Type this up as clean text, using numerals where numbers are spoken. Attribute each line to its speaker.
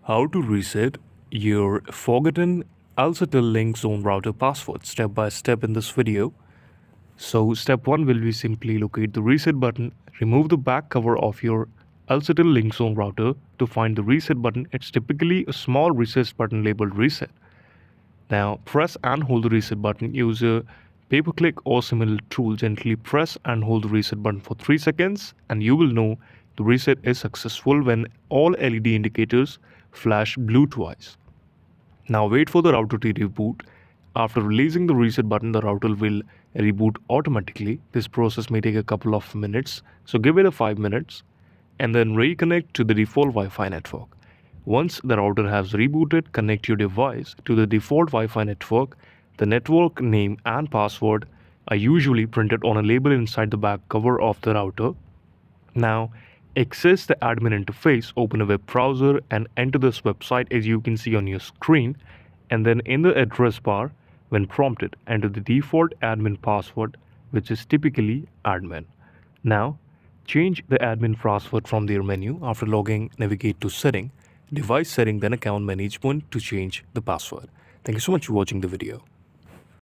Speaker 1: How to reset your forgotten Alcatel Link Zone router password step by step in this video. So step 1 will be simply locate the reset button, remove the back cover of your Alcatel Link Zone router to find the reset button. It's typically a small recessed button labeled reset. Now press and hold the reset button. Use a paper click or similar tool. Gently press and hold the reset button for 3 seconds and you will know the reset is successful when all LED indicators flash blue twice. Now wait for the router to reboot. After releasing the reset button, the router will reboot automatically. This process may take a couple of minutes, so give it a 5 minutes and then reconnect to the default Wi-Fi network. Once the router has rebooted, connect your device to the default Wi-Fi network. The network name and password are usually printed on a label inside the back cover of the router. Now, access the admin interface, open a web browser and enter this website as you can see on your screen, and then in the address bar, when prompted, enter the default admin password, which is typically admin. Now, change the admin password from their menu. After logging, navigate to setting, device setting, then account management to change the password. Thank you so much for watching the video.